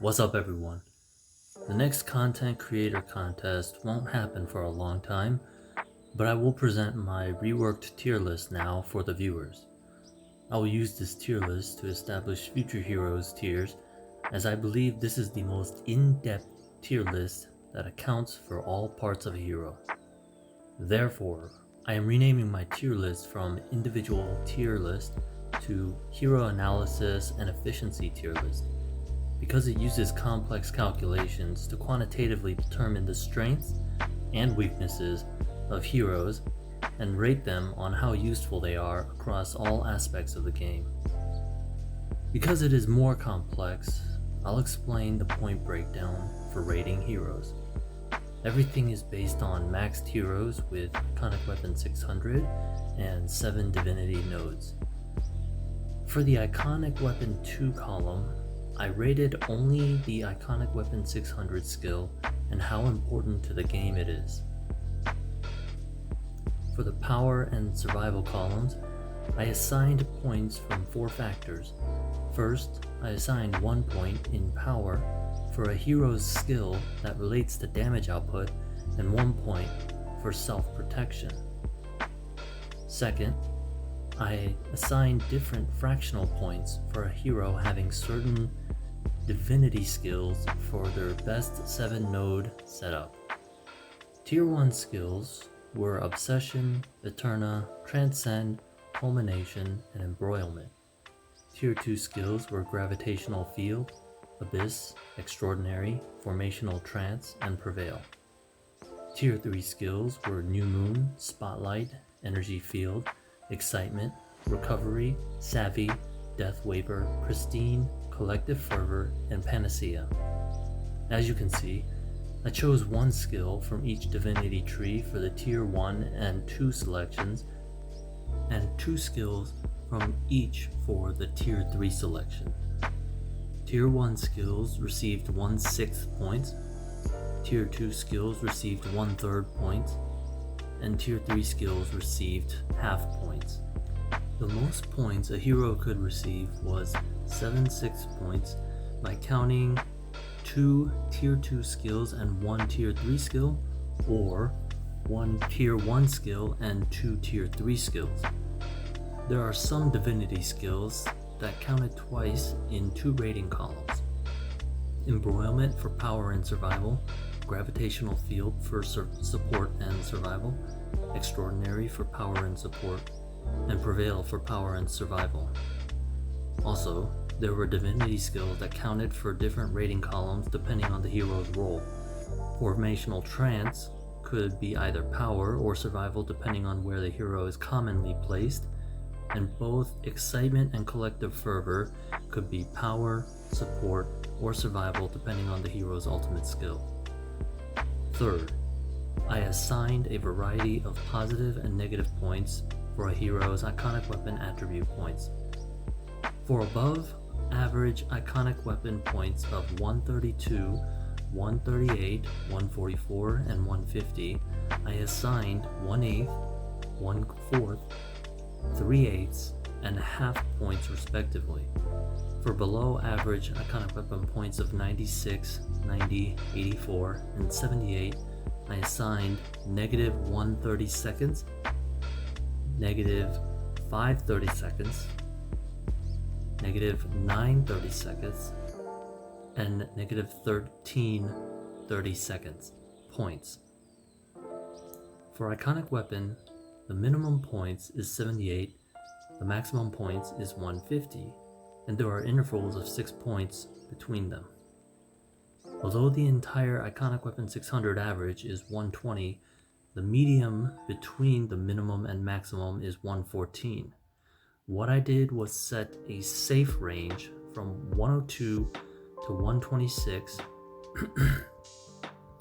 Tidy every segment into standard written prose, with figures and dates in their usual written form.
What's up, everyone? The next content creator contest won't happen for a long time, but I will present my reworked tier list now for the viewers. I will use this tier list to establish future heroes tiers, as I believe this is the most in-depth tier list that accounts for all parts of a hero. Therefore, I am renaming my tier list from individual tier list to hero analysis and efficiency tier list, because it uses complex calculations to quantitatively determine the strengths and weaknesses of heroes and rate them on how useful they are across all aspects of the game. Because it is more complex, I'll explain the point breakdown for rating heroes. Everything is based on maxed heroes with iconic weapon 600 and 7 divinity nodes. For the iconic weapon 2 column, I rated only the iconic weapon 600 skill and how important to the game it is. For the power and survival columns, I assigned points from 4 factors. First, I assigned 1 point in power for a hero's skill that relates to damage output and 1 point for self-protection. Second, I assigned different fractional points for a hero having certain divinity skills for their best 7 node setup. Tier 1 skills were Obsession, Eterna, Transcend, Culmination, and Embroilment. Tier 2 skills were Gravitational Field, Abyss, Extraordinary, Formational Trance, and Prevail. Tier 3 skills were New Moon, Spotlight, Energy Field, Excitement, Recovery, Savvy, Death Waver, Pristine, Collective Fervor, and Panacea. As you can see, I chose 1 skill from each divinity tree for the tier 1 and 2 selections, and 2 skills from each for the tier 3 selection. Tier 1 skills received 1/6 points, tier 2 skills received 1/3 points, and tier 3 skills received half points. The most points a hero could receive was 7/6 points by counting 2 tier 2 skills and 1 tier 3 skill, or 1 tier 1 skill and 2 tier 3 skills. There are some divinity skills that counted twice in 2 rating columns. Embroilment for power and survival, Gravitational Field for support and survival, Extraordinary for power and support, and Prevail for power and survival. Also, there were divinity skills that counted for different rating columns depending on the hero's role. Formational Trance could be either power or survival depending on where the hero is commonly placed, and both Excitement and Collective Fervor could be power, support, or survival depending on the hero's ultimate skill. Third, I assigned a variety of positive and negative points for a hero's iconic weapon attribute points. For above average iconic weapon points of 132, 138, 144, and 150, I assigned 1/8, 1/4, 3/8, and half points respectively. For below average iconic weapon points of 96, 90, 84, and 78, I assigned -1 seconds, -5 seconds, -9 seconds, and -13 seconds points. For iconic weapon, the minimum points is 78, the maximum points is 150, and there are intervals of 6 points between them. Although the entire iconic weapon 600 average is 120, the medium between the minimum and maximum is 114. What I did was set a safe range from 102 to 126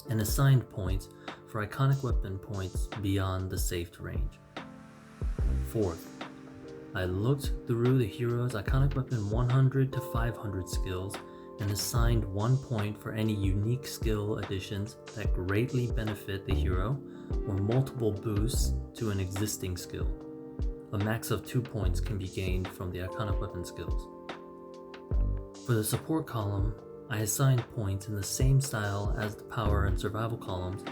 and assigned points for iconic weapon points beyond the safe range. Fourth, I looked through the hero's iconic weapon 100 to 500 skills and assigned 1 point for any unique skill additions that greatly benefit the hero or multiple boosts to an existing skill. A max of 2 points can be gained from the iconic weapon skills. For the support column, I assigned points in the same style as the power and survival columns,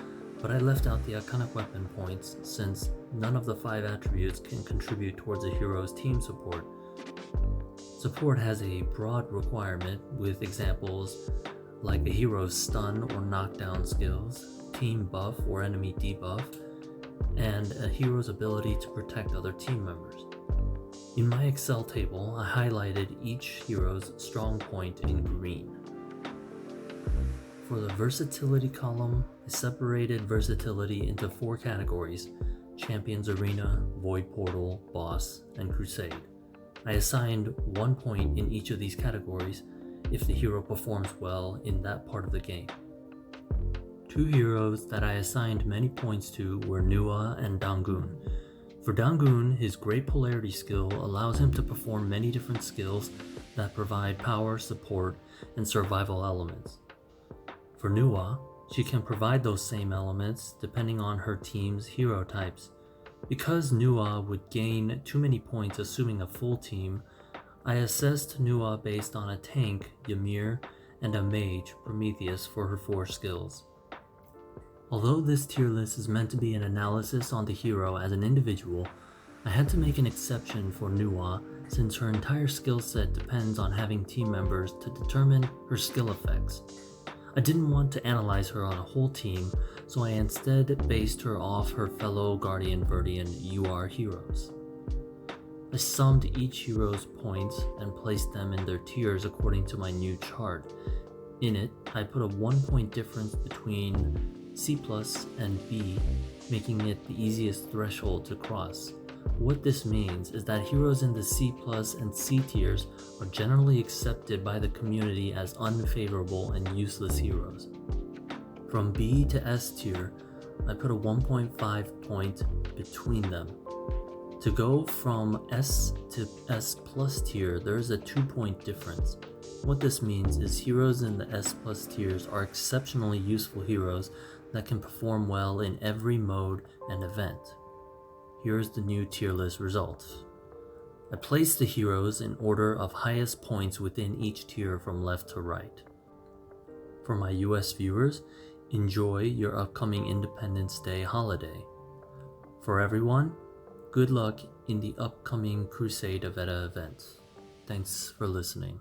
but I left out the iconic weapon points since none of the 5 attributes can contribute towards a hero's team support. Support has a broad requirement with examples like a hero's stun or knockdown skills, team buff or enemy debuff, and a hero's ability to protect other team members. In my Excel table, I highlighted each hero's strong point in green. For the versatility column, I separated versatility into 4 categories: Champions Arena, Void Portal, Boss, and Crusade. I assigned 1 point in each of these categories if the hero performs well in that part of the game. 2 heroes that I assigned many points to were Nua and Dangun. For Dangun, his Great Polarity skill allows him to perform many different skills that provide power, support, and survival elements. For Nua, she can provide those same elements depending on her team's hero types. Because Nua would gain too many points assuming a full team, I assessed Nua based on a tank, Ymir, and a mage, Prometheus, for her 4 skills. Although this tier list is meant to be an analysis on the hero as an individual, I had to make an exception for Nua since her entire skill set depends on having team members to determine her skill effects. I didn't want to analyze her on a whole team, so I instead based her off her fellow Guardian Verdian UR heroes. I summed each hero's points and placed them in their tiers according to my new chart. In it, I put a 1 point difference between C+ and B, making it the easiest threshold to cross. What this means is that heroes in the C+ and C tiers are generally accepted by the community as unfavorable and useless heroes. From B to S tier, I put a 1.5 point between them. To go from S to S+ tier, there is a 2 point difference. What this means is heroes in the S+ tiers are exceptionally useful heroes that can perform well in every mode and event. Here's the new tier list results. I placed the heroes in order of highest points within each tier from left to right. For my US viewers, enjoy your upcoming Independence Day holiday. For everyone, good luck in the upcoming Crusade of Edda event. Thanks for listening.